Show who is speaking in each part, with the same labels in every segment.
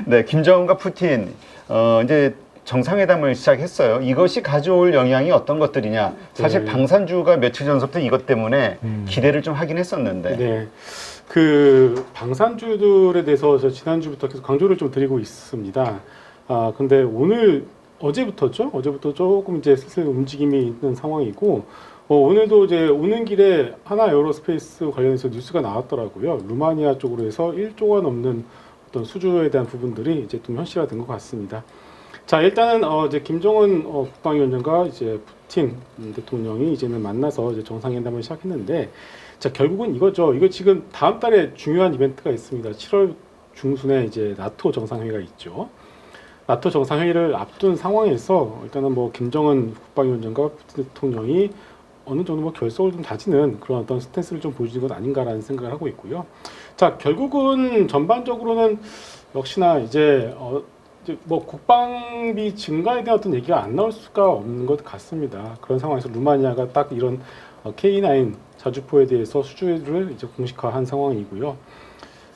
Speaker 1: 네, 김정은과 푸틴 이제 정상회담을 시작했어요. 이것이 가져올 영향이 어떤 것들이냐. 사실
Speaker 2: 네.
Speaker 1: 방산주가 며칠 전부터 이것 때문에 기대를 좀 하긴 했었는데.
Speaker 2: 네. 그 방산주들에 대해서 저 지난주부터 계속 강조를 좀 드리고 있습니다. 근데 어제부터죠? 어제부터 조금 이제 슬슬 움직임이 있는 상황이고, 오늘도 이제 오는 길에 하나 에어로스페이스 관련해서 뉴스가 나왔더라고요. 루마니아 쪽으로 해서 1조가 넘는 어떤 수주에 대한 부분들이 이제 좀 현실화된 것 같습니다. 자, 일단은 이제 김정은 국방위원장과 이제 푸틴 대통령이 이제는 만나서 이제 정상회담을 시작했는데, 자, 결국은 이거죠. 이거 지금 다음 달에 중요한 이벤트가 있습니다. 7월 중순에 이제 나토 정상회의가 있죠. 나토 정상회의를 앞둔 상황에서 일단은 뭐 김정은 국방위원장과 푸틴 대통령이 어느 정도 뭐 결속을 좀 다지는 그런 어떤 스탠스를 좀 보여주는 것 아닌가라는 생각을 하고 있고요. 자, 결국은 전반적으로는 역시나 이제 뭐 국방비 증가에 대한 어떤 얘기가 안 나올 수가 없는 것 같습니다. 그런 상황에서 루마니아가 딱 이런 K9 자주포에 대해서 수주를 이제 공식화한 상황이고요.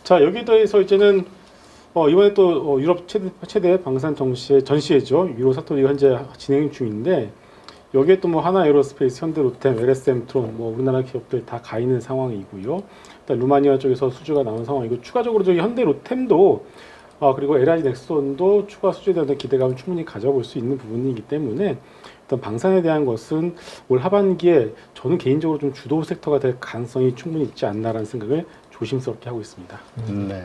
Speaker 2: 자, 여기에 더해서 이제는 이번에 또 유럽 최대 방산 전시회죠. 유로 사토리가 현재 진행 중인데, 여기에 또 뭐 하나 에어로스페이스, 현대로템, LSM 트론, 뭐 우리나라 기업들 다 가 있는 상황이고요. 일단 루마니아 쪽에서 수주가 나온 상황이고, 추가적으로 저기 현대로템도 그리고 LG 넥슨도 추가 수주에 대한 기대감을 충분히 가져볼 수 있는 부분이기 때문에 일단 방산에 대한 것은 올 하반기에 저는 개인적으로 좀 주도 섹터가 될 가능성이 충분히 있지 않나라는 생각을 조심스럽게 하고 있습니다.
Speaker 1: 네.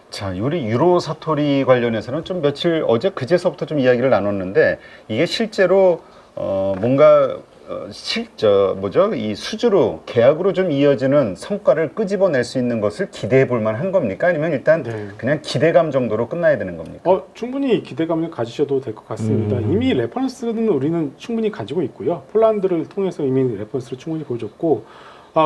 Speaker 1: 자, 우리 유로 사토리 관련해서는 좀 며칠 그제서부터 좀 이야기를 나눴는데 이게 실제로 뭔가 이 수주로 계약으로 좀 이어지는 성과를 끄집어낼 수 있는 것을 기대해 볼 만한 겁니까? 아니면 일단
Speaker 2: 네.
Speaker 1: 그냥 기대감 정도로 끝나야 되는 겁니까?
Speaker 2: 충분히 기대감을 가지셔도 될 것 같습니다. 이미 레퍼런스는 우리는 충분히 가지고 있고요. 폴란드를 통해서 이미 레퍼런스를 충분히 보여줬고,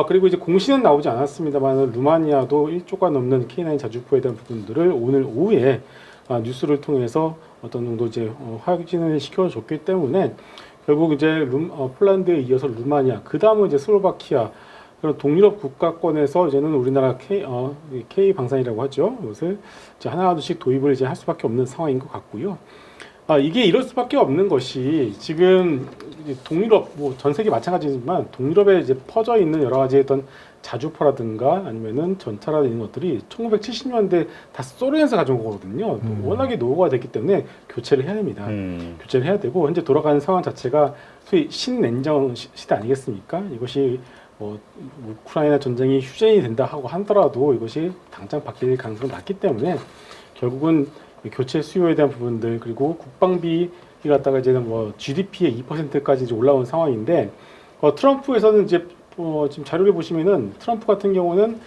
Speaker 2: 그리고 이제 공시는 나오지 않았습니다만 루마니아도 1조가 넘는 K9 자주포에 대한 부분들을 오늘 오후에 뉴스를 통해서 어떤 정도 이제 확진을 시켜줬기 때문에 결국 이제 폴란드에 이어서 루마니아, 그 다음은 이제 슬로바키아, 그런 동유럽 국가권에서 이제는 우리나라 K 방산이라고 하죠. 이것을 이제 하나둘씩 도입을 이제 할 수밖에 없는 상황인 것 같고요. 이게 이럴 수밖에 없는 것이 지금 동유럽, 뭐 전 세계 마찬가지지만 동유럽에 이제 퍼져 있는 여러 가지 어떤 자주포라든가 아니면은 전차라든가 이런 것들이 1970년대 다 소련에서 가져온 거거든요. 워낙에 노후가 됐기 때문에 교체를 해야 됩니다. 교체를 해야 되고 현재 돌아가는 상황 자체가 소위 신냉전 시대 아니겠습니까? 이것이 우크라이나 전쟁이 휴전이 된다 하고 하더라도 이것이 당장 바뀔 가능성이 낮기 때문에 결국은 교체 수요에 대한 부분들, 그리고 국방비 갖다가 이제는 뭐 GDP의 2%까지 이제 올라온 상황인데, 트럼프에서는 이제 지금 자료를 보시면은 트럼프 같은 경우는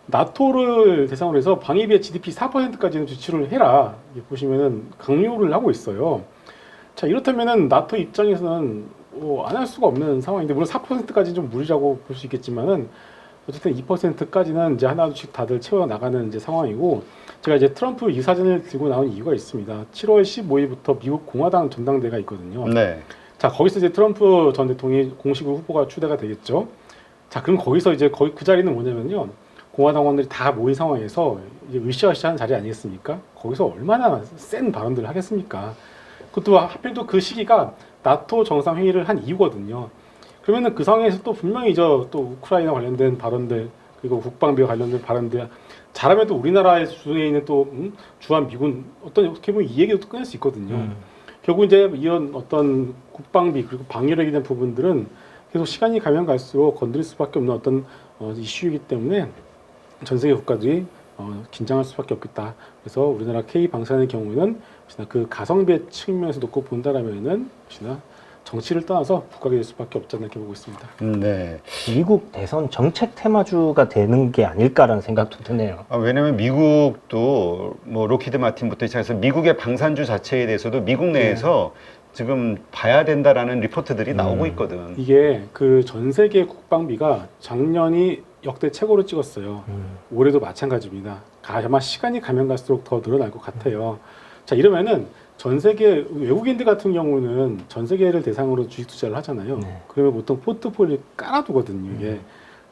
Speaker 2: 나토를 대상으로 해서 방위비의 GDP 4%까지는 지출을 해라, 보시면은 강요를 하고 있어요. 자, 이렇다면은 나토 입장에서는 안 할 수가 없는 상황인데, 물론 4%까지는 좀 무리라고 볼 수 있겠지만은 어쨌든 2%까지는 이제 하나씩 다들 채워 나가는 이제 상황이고, 제가 이제 트럼프 이 사진을 들고 나온 이유가 있습니다. 7월 15일부터 미국 공화당 전당대회가 있거든요.
Speaker 1: 네.
Speaker 2: 자, 거기서 이제 트럼프 전 대통령이 공식으로 후보가 추대가 되겠죠. 자, 그럼 거기서 이제 그 자리는 뭐냐면요, 공화당원들이 다 모인 상황에서 이제 으쌰으쌰한 자리 아니겠습니까? 거기서 얼마나 센 발언들을 하겠습니까? 그것도 하필 그 시기가 나토 정상회의를 한 이유거든요. 그러면은 그 상황에서 또 분명히 또 우크라이나 관련된 발언들, 그리고 국방비와 관련된 발언들, 잘하면 또 우리나라의 주둔에 있는 또 주한 미군 어떻게 보면 이 얘기도 또 꺼낼 수 있거든요. 결국 이제 이런 어떤 국방비 그리고 방위력에 대한 부분들은 계속 시간이 가면 갈수록 건드릴 수밖에 없는 어떤 이슈이기 때문에 전 세계 국가들이 긴장할 수밖에 없겠다. 그래서 우리나라 K 방산의 경우에는 혹시나 그 가성비 측면에서 놓고 본다라면은 혹시나 정치를 떠나서 국가가 될 수밖에 없지 않나 이렇게 보고 있습니다.
Speaker 1: 네.
Speaker 3: 미국 대선 정책 테마주가 되는 게 아닐까라는 생각도 드네요.
Speaker 1: 왜냐하면 미국도 뭐 로키드 마틴부터 시작해서 미국의 방산주 자체에 대해서도 미국 내에서 지금 봐야 된다라는 리포트들이 나오고 있거든.
Speaker 2: 이게 그 전 세계 국방비가 작년이 역대 최고로 찍었어요. 올해도 마찬가지입니다. 아마 시간이 가면 갈수록 더 늘어날 것 같아요. 자, 이러면은 전 세계 외국인들 같은 경우는 전 세계를 대상으로 주식 투자를 하잖아요.
Speaker 3: 네.
Speaker 2: 그러면 보통 포트폴리오 깔아두거든요. 이게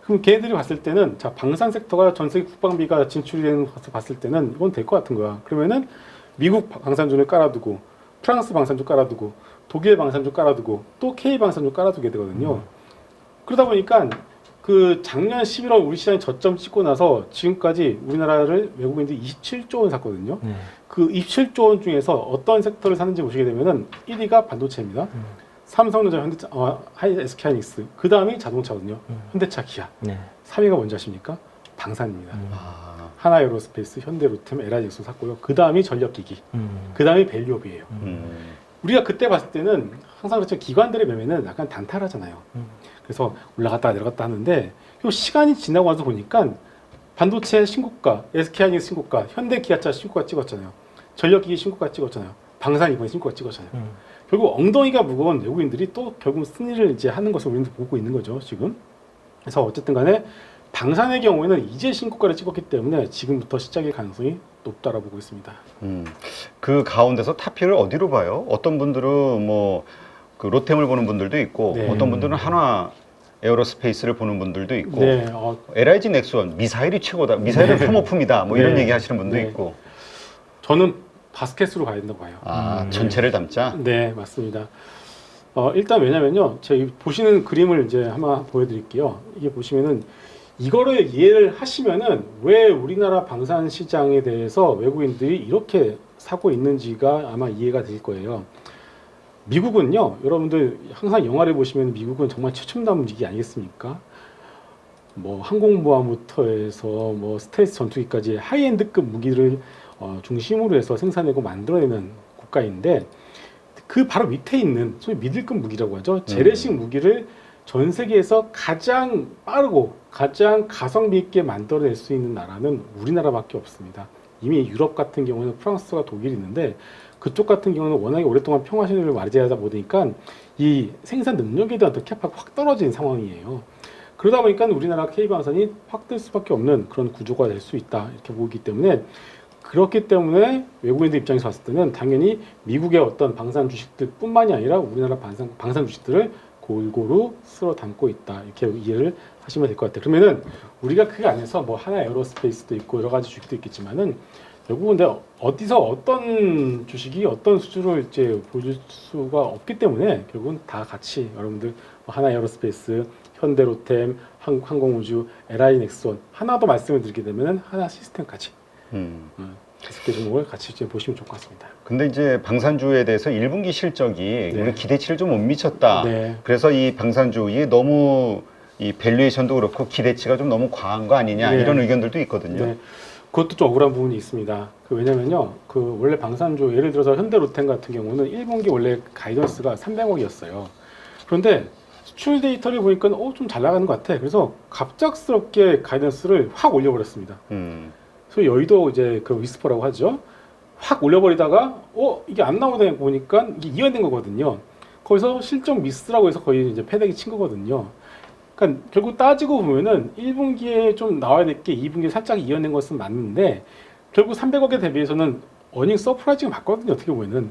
Speaker 2: 그럼 걔네들이 봤을 때는 자 방산 섹터가 전 세계 국방비가 진출이 되는 것을 봤을 때는 이건 될 것 같은 거야. 그러면은 미국 방산주를 깔아두고 프랑스 방산주 깔아두고 독일 방산주 깔아두고 또 K 방산주 깔아두게 되거든요. 그러다 보니까 그 작년 11월 우리 시장이 저점 찍고 나서 지금까지 우리나라를 외국인들이 27조 원 샀거든요.
Speaker 3: 네.
Speaker 2: 그 27조 원 중에서 어떤 섹터를 사는지 보시게 되면은 1위가 반도체입니다. 삼성전자, 현대차, SK하이닉스. 그 다음이 자동차거든요. 현대차, 기아.
Speaker 3: 네.
Speaker 2: 3위가 뭔지 아십니까? 방산입니다.
Speaker 1: 아,
Speaker 2: 하나에어로스페이스, 현대로템, LI넥슨 샀고요. 그 다음이 전력기기. 그 다음이 밸류업이에요. 우리가 그때 봤을 때는 항상 그렇죠. 기관들의 매매는 약간 단타하잖아요. 그래서 올라갔다 내려갔다 하는데 요 시간이 지나고 나서 보니까 반도체 신고가, SK하이닉스 신고가, 현대기아차 신고가 찍었잖아요. 전력기기 신고가 찍었잖아요. 방산 이번에 신고가 찍었잖아요. 결국 엉덩이가 무거운 외국인들이 또 결국 승리를 이제 하는 것을 우리는 보고 있는 거죠, 지금. 그래서 어쨌든 간에 방산의 경우에는 이제 신고가를 찍었기 때문에 지금부터 시작일 가능성이 높다라고 보고 있습니다.
Speaker 1: 그 가운데서 타피를 어디로 봐요? 어떤 분들은 뭐 그 로템을 보는 분들도 있고
Speaker 2: 네.
Speaker 1: 어떤 분들은 한화 에어로스페이스를 보는 분들도 있고
Speaker 2: 네,
Speaker 1: LIG 넥스원 미사일이 최고다, 미사일은 소모품이다, 뭐 이런
Speaker 2: 네.
Speaker 1: 얘기 하시는 분도
Speaker 2: 네.
Speaker 1: 있고.
Speaker 2: 저는 바스켓으로 가야 된다고 봐요.
Speaker 1: 아, 전체를 담자.
Speaker 2: 네, 맞습니다. 일단 왜냐면요, 제가 보시는 그림을 이제 한번 보여드릴게요. 이게 보시면은 이거를 이해를 하시면은 왜 우리나라 방산 시장에 대해서 외국인들이 이렇게 사고 있는지가 아마 이해가 될 거예요. 미국은요, 여러분들 항상 영화를 보시면 미국은 정말 최첨단 무기 아니겠습니까? 뭐 항공모함부터 해서 뭐 스텔스 전투기까지 하이엔드급 무기를 중심으로 해서 생산하고 만들어내는 국가인데 그 바로 밑에 있는 소위 미들급 무기라고 하죠. 재래식 무기를 전 세계에서 가장 빠르고 가장 가성비 있게 만들어낼 수 있는 나라는 우리나라밖에 없습니다. 이미 유럽 같은 경우는 프랑스와 독일이 있는데 그쪽 같은 경우는 워낙에 오랫동안 평화 신호를 맞이하다 보니까 이 생산 능력에 대한 캐파가 확 떨어진 상황이에요. 그러다 보니까 우리나라 K방산이 확 뜰 수밖에 없는 그런 구조가 될 수 있다 이렇게 보기 때문에 그렇기 때문에 외국인들 입장에서 봤을 때는 당연히 미국의 어떤 방산 주식들 뿐만이 아니라 우리나라 방산 주식들을 골고루 쓸어 담고 있다 이렇게 이해를 하시면 될 것 같아요. 그러면은 우리가 그 안에서 뭐 하나 에어로스페이스도 있고 여러 가지 주식도 있겠지만은 결국은 내가 어디서 어떤 주식이 어떤 수준을 이제 보여줄 수가 없기 때문에 결국은 다 같이 여러분들 뭐 하나 에어로스페이스, 현대로템, 항공우주, LI넥스원 하나 더 말씀을 드리게 되면은 하나 시스템까지 5개 종목을 같이 이제 보시면 좋을 것 같습니다.
Speaker 1: 근데 이제 방산주에 대해서 1분기 실적이
Speaker 2: 네.
Speaker 1: 우리 기대치를 좀 못 미쳤다.
Speaker 2: 네.
Speaker 1: 그래서 이 방산주의 너무 이 밸류에이션도 그렇고 기대치가 좀 너무 과한 거 아니냐
Speaker 2: 네.
Speaker 1: 이런 의견들도 있거든요.
Speaker 2: 네. 그것도 좀 억울한 부분이 있습니다. 왜냐면요, 그 원래 방산주 예를 들어서 현대로템 같은 경우는 1분기 원래 가이던스가 300억이었어요. 그런데 수출 데이터를 보니까 좀 잘 나가는 것 같아. 그래서 갑작스럽게 가이던스를 확 올려버렸습니다. 그래서 여의도 이제 그 위스퍼라고 하죠. 확 올려버리다가 이게 안 나오다 보니까 이게 이완된 거거든요. 거기서 실적 미스라고 해서 거의 이제 패대기 친 거거든요. 그러니까 결국 따지고 보면은 1분기에 좀 나와야 될 게 2분기에 살짝 이완된 것은 맞는데 결국 300억에 대비해서는 어닝 서프라이즈가 맞거든요. 어떻게 보면은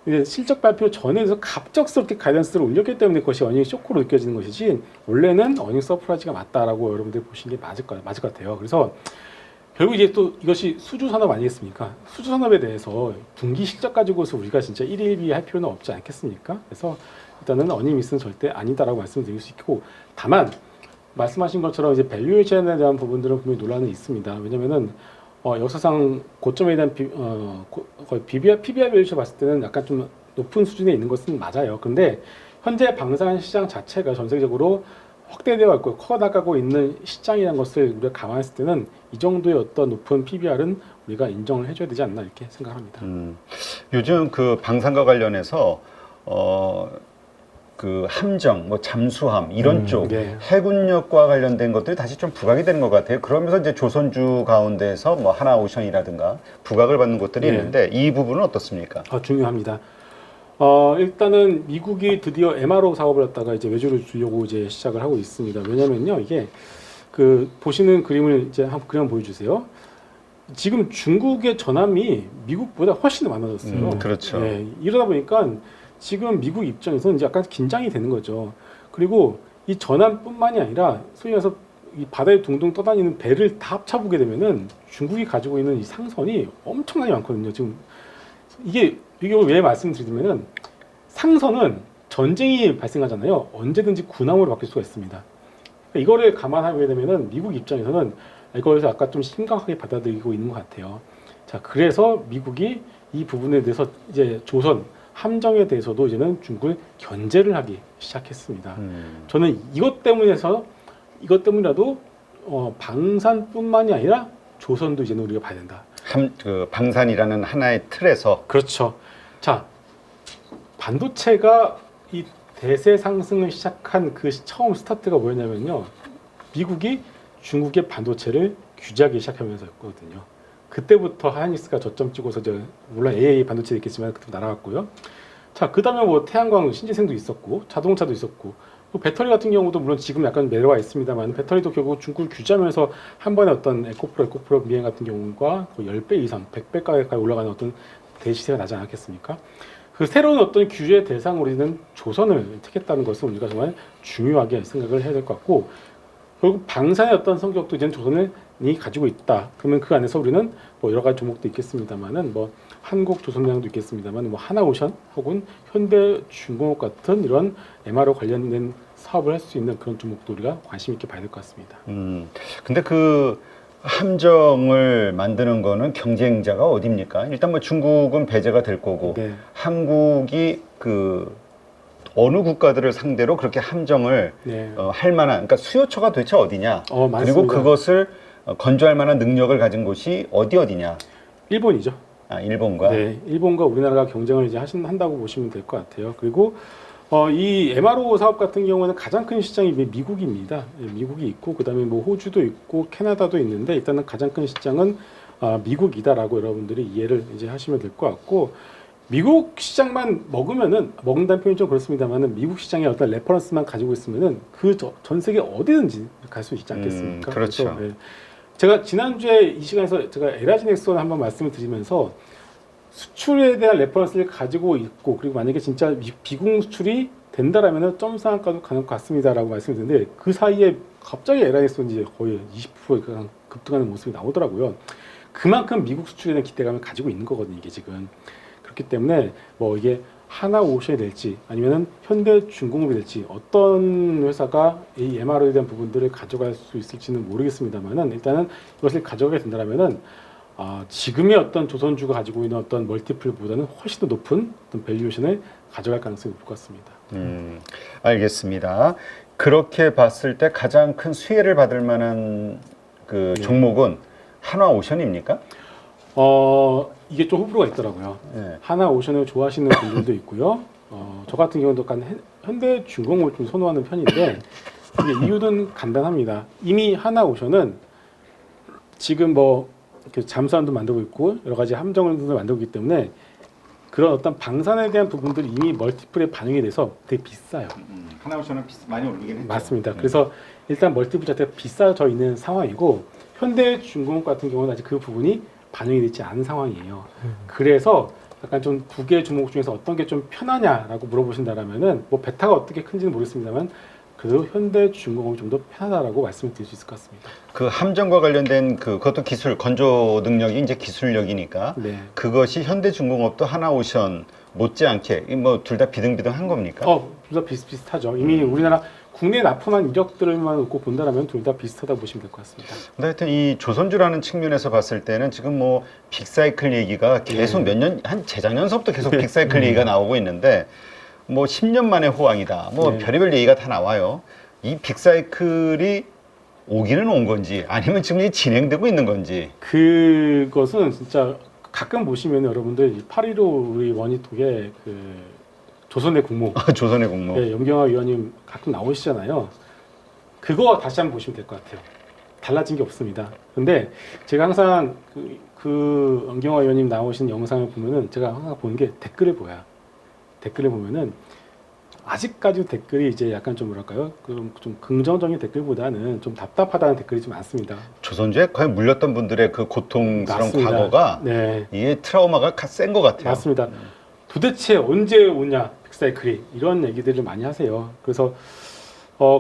Speaker 2: 이제 실적 발표 전에서 갑작스럽게 가이던스를 올렸기 때문에 그것이 어닝 쇼크로 느껴지는 것이지 원래는 어닝 서프라이즈가 맞다라고 여러분들 보시는 게 맞을 것 같아요. 그래서 결국 이제 또 이것이 수주 산업 아니겠습니까? 수주 산업에 대해서 분기 실적 가지고서 우리가 진짜 1위 1위 할 필요는 없지 않겠습니까? 그래서 일단은 어닝 미스는 절대 아니다라고 말씀드릴 수 있고 다만 말씀하신 것처럼 이제 밸류에이션에 대한 부분들은 분명히 논란은 있습니다. 왜냐면은 역사상 고점에 대한 거의 PBR 밸류에이션 봤을 때는 약간 좀 높은 수준에 있는 것은 맞아요. 그런데 현재 방산 시장 자체가 전 세계적으로 확대되어 있고 커나가고 있는 시장이라는 것을 우리가 감안했을 때는 이 정도의 어떤 높은 PBR은 우리가 인정을 해줘야 되지 않나 이렇게 생각합니다.
Speaker 1: 요즘 그 방산과 관련해서 그 함정, 뭐 잠수함 이런 쪽
Speaker 2: 네.
Speaker 1: 해군력과 관련된 것들이 다시 좀 부각이 되는 것 같아요. 그러면서 이제 조선주 가운데서 뭐 하나오션이라든가 부각을 받는 곳들이
Speaker 2: 네.
Speaker 1: 있는데 이 부분은 어떻습니까?
Speaker 2: 중요합니다. 일단은 미국이 드디어 MRO 사업을 갖다가 이제 외주를 주려고 이제 시작을 하고 있습니다. 왜냐면요, 이게 그 보시는 그림을 이제 한번 그림 보여주세요. 지금 중국의 전함이 미국보다 훨씬 많아졌어요.
Speaker 1: 그렇죠.
Speaker 2: 네, 이러다 보니까 지금 미국 입장에서는 이제 약간 긴장이 되는 거죠. 그리고 이 전함뿐만이 아니라 소위 말해서 이 바다에 둥둥 떠다니는 배를 다 합쳐보게 되면은 중국이 가지고 있는 이 상선이 엄청나게 많거든요. 지금 이게 왜 말씀드리냐면은 상선은 전쟁이 발생하잖아요. 언제든지 군함으로 바뀔 수가 있습니다. 그러니까 이거를 감안하게 되면은 미국 입장에서는 이거에서 아까 좀 심각하게 받아들이고 있는 것 같아요. 자, 그래서 미국이 이 부분에 대해서 이제 조선 함정에 대해서도 이제는 중국을 견제를 하기 시작했습니다. 저는 이것 때문이라도 방산뿐만이 아니라 조선도 이제는 우리가 봐야 된다.
Speaker 1: 그 방산이라는 하나의 틀에서
Speaker 2: 그렇죠. 자, 반도체가 이 대세 상승을 시작한 그 처음 스타트가 뭐였냐면요. 미국이 중국의 반도체를 규제하기 시작하면서였거든요. 그때부터 하이닉스가 저점 찍어서 물론 AA 반도체도 있겠지만 그때 날아갔고요. 자, 그다음에 뭐 태양광 신재생도 있었고 자동차도 있었고 또 배터리 같은 경우도 물론 지금 약간 내려와 있습니다만 배터리도 결국 중국을 규제하면서 한 번에 어떤 에코프로 미행 같은 경우가 거의 10배 이상, 100배 가까이 올라가는 어떤 대시세가 나지 않았겠습니까? 그 새로운 어떤 규제 대상으로 있는 조선을 택했다는 것은 우리가 정말 중요하게 생각을 해야 될 것 같고 결국 방산의 어떤 성격도 이제는 조선이 가지고 있다. 그러면 그 안에서 우리는 뭐 여러 가지 종목도 있겠습니다만은 뭐 한국조선량도 있겠습니다만 뭐 하나오션 혹은 현대중공업 같은 이런 MRO 관련된 사업을 할 수 있는 그런 종목도 우리가 관심 있게 봐야 될 것 같습니다.
Speaker 1: 근데 그 함정을 만드는 거는 경쟁자가 어디입니까? 일단 뭐 중국은 배제가 될 거고
Speaker 2: 네.
Speaker 1: 한국이 그 어느 국가들을 상대로 그렇게 함정을
Speaker 2: 네.
Speaker 1: 할 만한 그러니까 수요처가 도대체 어디냐?
Speaker 2: 맞습니다.
Speaker 1: 그리고 그것을 건조할 만한 능력을 가진 곳이 어디냐?
Speaker 2: 일본이죠.
Speaker 1: 일본과
Speaker 2: 네, 일본과 우리나라가 경쟁을 이제 한다고 보시면 될 것 같아요. 그리고 이 MRO 사업 같은 경우는 가장 큰 시장이 미국입니다. 미국이 있고 그다음에 뭐 호주도 있고 캐나다도 있는데 일단은 가장 큰 시장은 미국이다라고 여러분들이 이해를 이제 하시면 될 것 같고 미국 시장만 먹는다는 표현이 좀 그렇습니다만은 미국 시장의 어떤 레퍼런스만 가지고 있으면은 그 전 세계 어디든지 갈 수 있지 않겠습니까?
Speaker 1: 그렇죠.
Speaker 2: 그래서, 네. 제가 지난주에 이 시간에서 제가 LG 넥슨 한번 말씀을 드리면서 수출에 대한 레퍼런스를 가지고 있고 그리고 만약에 진짜 비공 수출이 된다라면은 점상한가도 가는 것 같습니다라고 말씀드렸는데 그 사이에 갑자기 LG 넥슨이 이제 거의 20% 급등하는 모습이 나오더라고요. 그만큼 미국 수출에 대한 기대감을 가지고 있는 거거든요, 이게 지금. 그렇기 때문에 뭐 이게 하나오션이 될지 아니면은 현대중공업이 될지 어떤 회사가 이 MRO에 대한 부분들을 가져갈 수 있을지는 모르겠습니다만은 일단은 이것을 가져가게 된다면은 지금의 어떤 조선주가 가지고 있는 어떤 멀티플보다는 훨씬 더 높은 어떤 밸류에이션을 가져갈 가능성이 높을 것 같습니다.
Speaker 1: 알겠습니다. 그렇게 봤을 때 가장 큰 수혜를 받을 만한 그 종목은 한화오션입니까?
Speaker 2: 이게 좀 호불호가 있더라고요.
Speaker 1: 네.
Speaker 2: 하나오션을 좋아하시는 분들도 있고요. 저 같은 경우도 현대중공업을 좀 선호하는 편인데 이게 이유는 간단합니다. 이미 하나오션은 지금 뭐 잠수함도 만들고 있고 여러 가지 함정도 만들고 있기 때문에 그런 어떤 방산에 대한 부분들이 이미 멀티플에 반영이 돼서 되게 비싸요.
Speaker 1: 하나오션은 많이 오르긴 했죠.
Speaker 2: 맞습니다. 그래서 일단 멀티플 자체가 비싸져 있는 상황이고 현대중공업 같은 경우는 아직 그 부분이 반영이 되지 않은 상황이에요. 그래서 약간 좀 두 개의 종목 중에서 어떤 게 좀 편하냐라고 물어보신다라면은 뭐 베타가 어떻게 큰지는 모르겠습니다만 그래도 현대중공업이 좀 더 편하다라고 말씀을 드릴 수 있을 것 같습니다.
Speaker 1: 그 함정과 관련된 그것도 기술 건조 능력이 이제 기술력이니까
Speaker 2: 네.
Speaker 1: 그것이 현대중공업도 하나오션 못지않게 뭐 둘 다 비등비등한 겁니까?
Speaker 2: 둘 다 비슷비슷하죠. 이미 우리나라 국내 납품한 이력들만 놓고 본다라면 둘 다 비슷하다고 보시면 될 것 같습니다.
Speaker 1: 근데 하여튼 이 조선주라는 측면에서 봤을 때는 지금 뭐 빅사이클 얘기가 계속 몇 년, 한 재작년서부터 계속 빅사이클 얘기가 나오고 있는데 뭐 10년 만에 호황이다. 뭐 별의별 얘기가 다 나와요. 이 빅사이클이 오기는 온 건지 아니면 지금 이게 진행되고 있는 건지.
Speaker 2: 그것은 진짜 가끔 보시면 여러분들 8.15 우리 원희톡에 그 조선의 국모
Speaker 1: 조선의 공모.
Speaker 2: 네, 염경화 위원님 가끔 나오시잖아요. 그거 다시 한번 보시면 될 것 같아요. 달라진 게 없습니다. 근데 제가 항상 그 염경화 위원님 나오신 영상을 보면은 제가 항상 보는 게 댓글을 보여요. 댓글을 보면은 아직까지 댓글이 이제 약간 좀 뭐랄까요? 좀 긍정적인 댓글보다는 좀 답답하다는 댓글이 좀 많습니다.
Speaker 1: 조선주에 거의 물렸던 분들의 그 고통스러운
Speaker 2: 맞습니다.
Speaker 1: 과거가
Speaker 2: 네.
Speaker 1: 이게 트라우마가 센 것 같아요.
Speaker 2: 맞습니다. 도대체 언제 오냐 빅사이클이 이런 얘기들을 많이 하세요. 그래서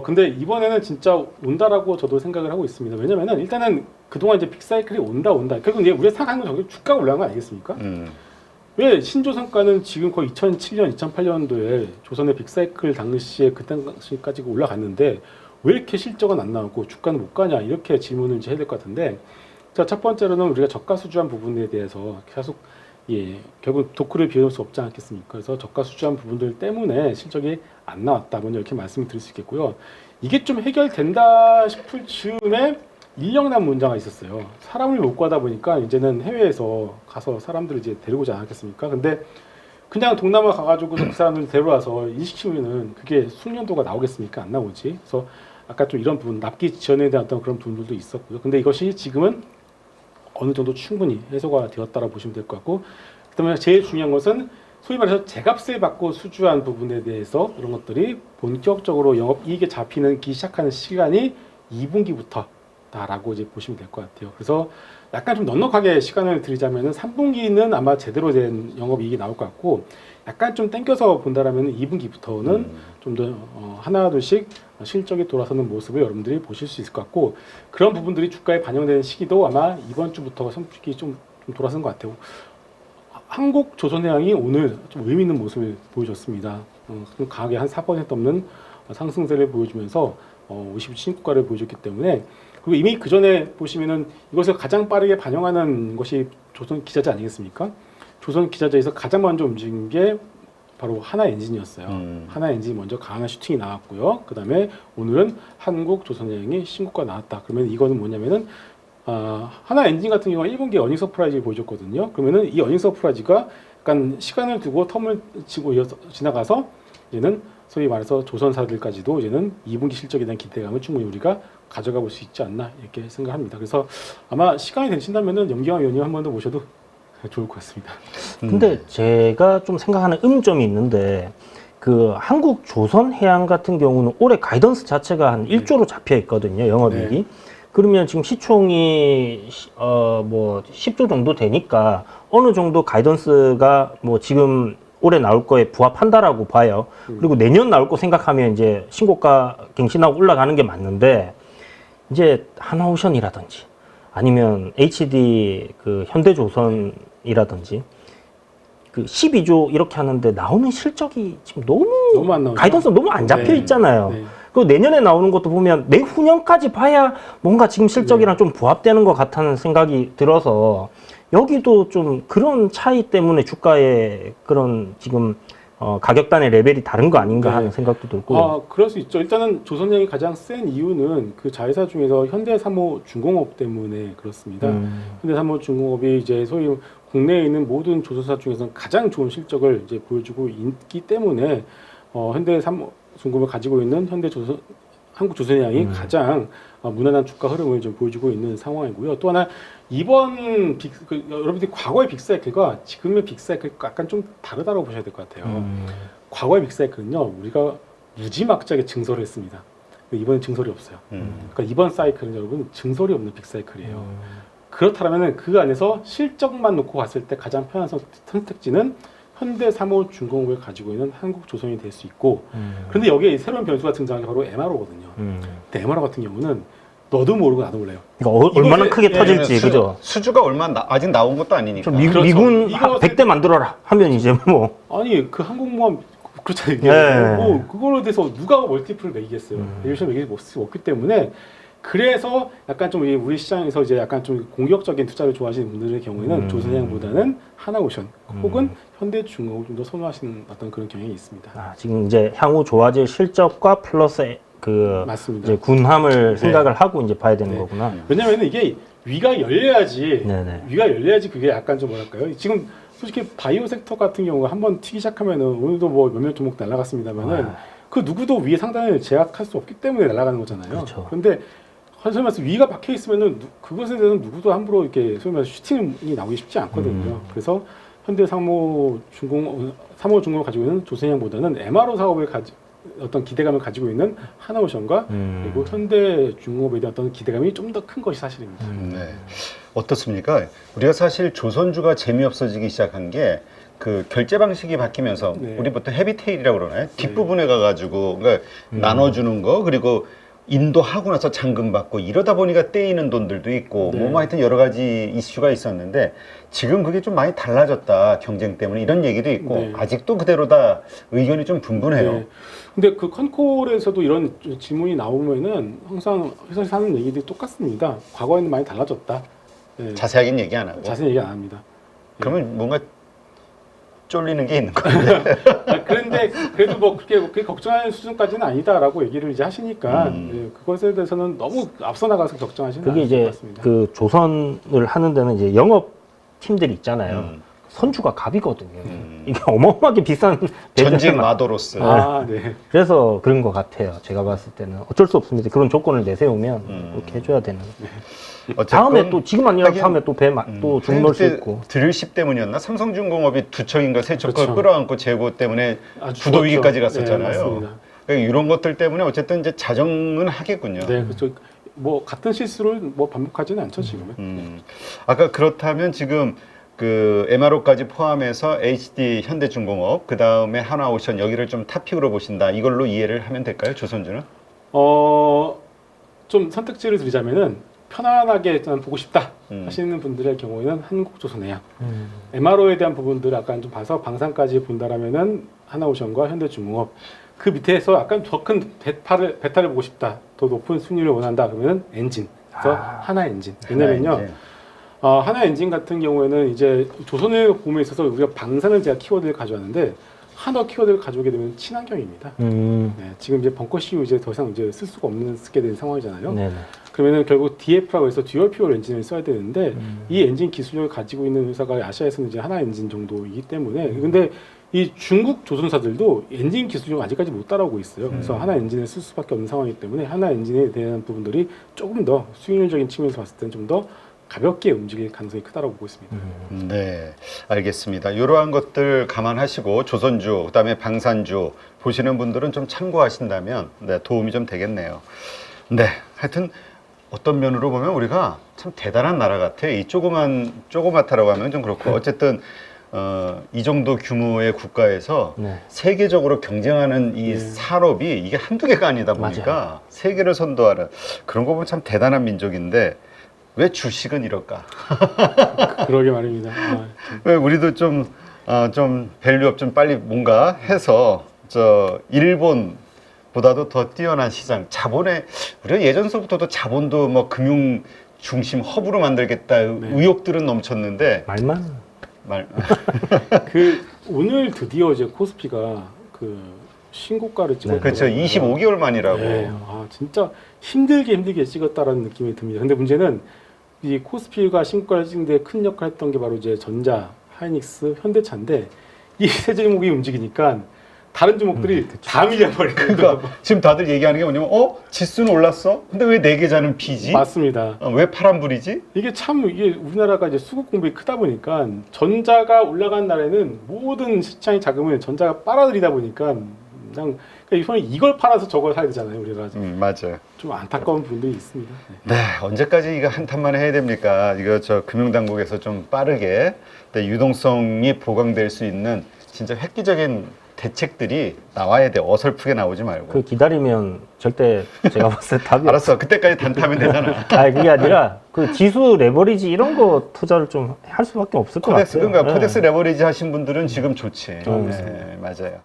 Speaker 2: 근데 이번에는 진짜 온다라고 저도 생각을 하고 있습니다. 왜냐면은 일단은 그동안 이제 빅사이클이 온다. 결국 이제 우리가 생각하는 건 주가가 올라간 거 아니겠습니까? 왜 신조선가는 지금 거의 2007년, 2008년도에 조선의 빅사이클 당시에 그 당시까지 올라갔는데 왜 이렇게 실적은 안 나오고 주가는 못 가냐 이렇게 질문을 이제 해야 될 것 같은데 자, 첫 번째로는 우리가 저가 수주한 부분에 대해서 계속 결국 도크를 비워놓을 수 없지 않겠습니까? 그래서 저가 수주한 부분들 때문에 실적이 안 나왔다. 먼저 이렇게 말씀을 드릴 수 있겠고요. 이게 좀 해결된다 싶을 즈음에 인력난 문제가 있었어요. 사람을 못 구하다 보니까 이제는 해외에서 가서 사람들을 이제 데리고 오지 않았겠습니까? 근데 그냥 동남아 가가지고 그 사람들 데려와서 일시키면은 그게 숙련도가 나오겠습니까? 안 나오지. 그래서 아까 좀 이런 부분, 납기 지원에 대한 어떤 그런 부분들도 있었고요. 근데 이것이 지금은 어느 정도 충분히 해소가 되었다라고 보시면 될 것 같고, 그다음에 제일 중요한 것은 소위 말해서 제값을 받고 수주한 부분에 대해서 이런 것들이 본격적으로 영업이익에 잡히기 시작하는 시간이 2분기부터다라고 이제 보시면 될 것 같아요. 그래서 약간 좀 넉넉하게 시간을 드리자면은 3분기는 아마 제대로 된 영업이익이 나올 것 같고, 약간 좀 땡겨서 본다라면 2분기부터는 좀 더 하나둘씩 실적이 돌아서는 모습을 여러분들이 보실 수 있을 것 같고, 그런 부분들이 주가에 반영되는 시기도 아마 이번 주부터가 솔직히 좀 돌아서는 것 같아요. 한국조선해양이 오늘 좀 의미 있는 모습을 보여줬습니다. 좀 강하게 한 4% 넘는 상승세를 보여주면서 50주 신고가를 보여줬기 때문에, 그리고 이미 그 전에 보시면은 이것을 가장 빠르게 반영하는 것이 조선 기자재 아니겠습니까? 조선 기자재에서 가장 먼저 움직인 게 바로 하나엔진이었어요. 하나엔진이 먼저 강한 슈팅이 나왔고요. 그 다음에 오늘은 한국조선해양이 신고가 나왔다. 그러면 이거는 뭐냐면은 하나엔진 같은 경우는 1분기 어닝 서프라이즈를 보여줬거든요. 그러면은 이 어닝 서프라이즈가 약간 시간을 두고 텀을 치고 지나가서 이제는 소위 말해서 조선사들까지도 이제는 2분기 실적에 대한 기대감을 충분히 우리가 가져가 볼 수 있지 않나 이렇게 생각합니다. 그래서 아마 시간이 되신다면은 염경화 위원님 한 번 더 모셔도 좋을 것 같습니다.
Speaker 3: 근데 제가 좀 생각하는 음점이 있는데 그 한국조선해양 같은 경우는 올해 가이던스 자체가 한 1조로 잡혀 있거든요. 영업이익이.
Speaker 2: 네.
Speaker 3: 그러면 지금 시총이 뭐 10조 정도 되니까 어느 정도 가이던스가 뭐 지금 올해 나올 거에 부합한다라고 봐요. 그리고 내년 나올 거 생각하면 이제 신고가 갱신하고 올라가는 게 맞는데, 이제 하나오션이라든지 아니면 HD 그 현대조선이라든지 그 12조 이렇게 하는데 나오는 실적이 지금 너무
Speaker 2: 안 나오죠.
Speaker 3: 가이던스 너무 안 잡혀
Speaker 2: 네.
Speaker 3: 있잖아요.
Speaker 2: 네.
Speaker 3: 그 내년에 나오는 것도 보면 내후년까지 봐야 뭔가 지금 실적이랑 좀 부합되는 것 같다는 생각이 들어서, 여기도 좀 그런 차이 때문에 주가의 그런 지금 가격단의 레벨이 다른 거 아닌가 하는 생각도 들고.
Speaker 2: 그럴 수 있죠. 일단은 조선해양이 가장 센 이유는 그 자회사 중에서 현대사모중공업 때문에 그렇습니다. 현대사모중공업이 이제 소위 국내에 있는 모든 조선사 중에서는 가장 좋은 실적을 이제 보여주고 있기 때문에 현대사모중공업을 가지고 있는 한국조선해양이 가장 무난한 주가 흐름을 좀 보여주고 있는 상황이고요. 또 하나 이번 여러분들이 과거의 빅사이클과 지금의 빅사이클과 약간 좀 다르다고 보셔야 될 것 같아요. 과거의 빅사이클은요, 우리가 무지막지하게 증설을 했습니다. 이번엔 증설이 없어요. 그러니까 이번 사이클은 여러분 증설이 없는 빅사이클이에요. 그렇다면 그 안에서 실적만 놓고 봤을 때 가장 편한 선택지는 현대사모중공업을 가지고 있는 한국조선이 될 수 있고, 그런데 여기에 새로운 변수가 등장한 게 바로 MRO거든요. 근데 MRO 같은 경우는 너도 모르고 나도 몰라요.
Speaker 3: 그러니까 얼마나 크게 터질지, 그죠?
Speaker 1: 수주가 아직 나온 것도 아니니까.
Speaker 2: 그렇죠.
Speaker 3: 미군
Speaker 2: 이거
Speaker 3: 100대 만들어라 하면 이제 뭐.
Speaker 2: 아니 그 항공모함 그렇잖아요.
Speaker 3: 네.
Speaker 2: 뭐 그거에 대해서 누가 멀티플을 매기겠어요. 에비에이션 매길 수 없기 때문에, 그래서 약간 좀 우리 시장에서 이제 약간 좀 공격적인 투자를 좋아하시는 분들의 경우에는 조선해양보다는 하나오션 혹은 현대중공업을 좀 더 선호하시는 어떤 그런 경향이 있습니다.
Speaker 3: 지금 이제 향후 좋아질 실적과 플러스 그
Speaker 2: 맞습니다.
Speaker 3: 이제 군함을 생각을 하고 이제 봐야 되는 거구나.
Speaker 2: 왜냐하면 이게 위가 열려야지,
Speaker 3: 네네.
Speaker 2: 위가 열려야지 그게 약간 좀 뭐랄까요? 지금 솔직히 바이오 섹터 같은 경우가 한번 튀기 시작하면은 오늘도 뭐 몇몇 종목 날아갔습니다만은 그 누구도 위의 상단을 제약할 수 없기 때문에 날아가는 거잖아요.
Speaker 3: 그렇죠.
Speaker 2: 그런데 소위 말해서 위가 박혀 있으면은 그것에 대해서는 누구도 함부로 이렇게 소위 말해서 슈팅이 나오기 쉽지 않거든요. 그래서 사모중공업을 가지고 있는 조선해양보다는 MRO 사업을 어떤 기대감을 가지고 있는 하나오션과 그리고 현대중공업에 대한 어떤 기대감이 좀 더 큰 것이 사실입니다.
Speaker 1: 네. 어떻습니까? 우리가 사실 조선주가 재미없어지기 시작한 게 그 결제 방식이 바뀌면서
Speaker 2: 네.
Speaker 1: 우리 보통 헤비테일이라고 그러나요? 뒷부분에 가가지고 그러니까 나눠주는 거 그리고 인도하고 나서 잔금 받고 이러다 보니까 떼이는 돈들도 있고
Speaker 2: 네.
Speaker 1: 뭐 하여튼 여러 가지 이슈가 있었는데 지금 그게 좀 많이 달라졌다 경쟁 때문에 이런 얘기도 있고
Speaker 2: 네.
Speaker 1: 아직도 그대로다 의견이 좀 분분해요.
Speaker 2: 네. 근데 그 컨콜에서도 이런 질문이 나오면은 항상 회사에서 하는 얘기들이 똑같습니다. 과거에는 많이 달라졌다. 네.
Speaker 1: 자세하게는 얘기 안 하고.
Speaker 2: 자세히 얘기 안 합니다.
Speaker 1: 그러면 뭔가 쫄리는 게 있는 건데.
Speaker 2: 그런데 그래도 뭐 그렇게 걱정하는 수준까지는 아니다라고 얘기를 이제 하시니까 네, 그것에 대해서는 너무 앞서 나가서 걱정하시는
Speaker 3: 그게
Speaker 2: 않을 것
Speaker 3: 이제
Speaker 2: 같습니다.
Speaker 3: 그 조선을 하는 데는 이제 영업 팀들이 있잖아요.
Speaker 1: 음.
Speaker 3: 선주가 갑이거든요. 이게 어마어마하게 비싼
Speaker 1: 전직
Speaker 3: 배들만-
Speaker 1: 마도로스.
Speaker 2: 아, 네.
Speaker 3: 그래서 그런 것 같아요. 제가 봤을 때는 어쩔 수 없습니다. 그런 조건을 내세우면 그렇게 해줘야 되는.
Speaker 1: 어쨌건
Speaker 3: 다음에 또 지금 아니라
Speaker 1: 하긴-
Speaker 3: 다음에 또 또 죽놀 수
Speaker 1: 그때
Speaker 3: 있고.
Speaker 1: 드릴십 때문이었나? 삼성중공업이 두 척인가 세 척을
Speaker 2: 그렇죠.
Speaker 1: 끌어안고 재고 때문에
Speaker 2: 아주
Speaker 1: 부도
Speaker 2: 죽었죠.
Speaker 1: 위기까지
Speaker 2: 네,
Speaker 1: 갔었잖아요.
Speaker 2: 맞습니다.
Speaker 1: 그러니까 이런 것들 때문에 어쨌든 이제 자정은 하겠군요.
Speaker 2: 네, 그렇죠. 뭐 같은 실수를 뭐 반복하지는 않죠 지금은.
Speaker 1: 아까 그렇다면 지금 그 MRO까지 포함해서 HD 현대중공업 그 다음에 하나오션 여기를 좀 탑픽으로 보신다 이걸로 이해를 하면 될까요, 조선주는?
Speaker 2: 좀 선택지를 드리자면은 편안하게 일단 보고 싶다
Speaker 1: 음.
Speaker 2: 하시는 분들의 경우에는 한국조선해양. MRO에 대한 부분들을 약간 좀 봐서 방산까지 본다라면은 하나오션과 현대중공업. 그 밑에서 약간 더 큰 베타를 보고 싶다, 더 높은 순위를 원한다 그러면은 엔진. 그래서 하나 엔진. 왜냐면요.
Speaker 1: 하나 이제.
Speaker 2: 하나 엔진 같은 경우에는 이제 조선의 봄에 있어서 우리가 방산을 제가 키워드를 가져왔는데 하나 키워드를 가져오게 되면 친환경입니다. 네, 지금 이제 벙커 CU 이제 더 이상 이제 쓸 수가 없는 쓰게 된 상황이잖아요.
Speaker 3: 네네.
Speaker 2: 그러면은 결국 DF라고 해서 듀얼 퓨얼 엔진을 써야 되는데 이 엔진 기술력을 가지고 있는 회사가 아시아에서는 이제 하나 엔진 정도이기 때문에 근데 이 중국 조선사들도 엔진 기술력 아직까지 못 따라오고 있어요. 그래서 하나 엔진을 쓸 수밖에 없는 상황이기 때문에 하나 엔진에 대한 부분들이 조금 더 수익률적인 측면에서 봤을 때는 좀 더 가볍게 움직일 가능성이 크다고 보고 있습니다.
Speaker 1: 네, 알겠습니다. 이러한 것들 감안하시고 조선주, 그다음에 방산주 보시는 분들은 좀 참고하신다면 네, 도움이 좀 되겠네요. 네, 하여튼 어떤 면으로 보면 우리가 참 대단한 나라 같아. 이 조그맣다라고 하면 좀 그렇고 어쨌든 이 정도 규모의 국가에서
Speaker 3: 네.
Speaker 1: 세계적으로 경쟁하는 이 산업이 이게 한두 개가 아니다 보니까 세계를 선도하는 그런 거 보면 참 대단한 민족인데 왜 주식은 이럴까?
Speaker 2: 그러게 말입니다.
Speaker 1: 왜 우리도 좀 밸류업 좀 빨리 뭔가 해서 일본보다도 더 뛰어난 시장, 자본의 우리가 예전서부터도 자본도 뭐 금융 중심 허브로 만들겠다 의욕들은 넘쳤는데
Speaker 2: 오늘 드디어 이제 코스피가 그 신고가를 찍었어요.
Speaker 1: 그렇죠. 25개월 만이라고.
Speaker 2: 네, 진짜 힘들게 찍었다라는 느낌이 듭니다. 근데 문제는 이 코스피가 신고가를 찍는데 큰 역할을 했던 게 바로 이제 전자, 하이닉스, 현대차인데 이 세 종목이 움직이니까 다른 종목들이 다 밀려버리는
Speaker 1: 그러니까 지금 다들 얘기하는 게 뭐냐면 지수는 올랐어? 근데 왜 내 계좌는 피지?
Speaker 2: 맞습니다.
Speaker 1: 왜 파란불이지?
Speaker 2: 이게 우리나라가 이제 수급 공백이 크다 보니까 전자가 올라간 날에는 모든 시장의 자금을 전자가 빨아들이다 보니까 그냥 이걸 팔아서 저걸 사야 되잖아요, 우리가.
Speaker 1: 맞아요.
Speaker 2: 좀 안타까운 부분들이 있습니다.
Speaker 1: 네, 언제까지 이거 한탄만 해야 됩니까? 이거 금융당국에서 좀 빠르게 유동성이 보강될 수 있는 진짜 획기적인 대책들이 나와야 돼. 어설프게 나오지 말고.
Speaker 3: 그 기다리면 절대 제가 봤을 때 답이
Speaker 1: 알았어. 그때까지 단타면 되잖아.
Speaker 3: 그게 아니라 그 지수 레버리지 이런 거 투자를 좀 할 수밖에 없을 것
Speaker 1: 코덱스,
Speaker 3: 같아요.
Speaker 1: 그러니까
Speaker 3: 네.
Speaker 1: 코덱스 레버리지 하신 분들은 지금 좋지. 네, 맞아요.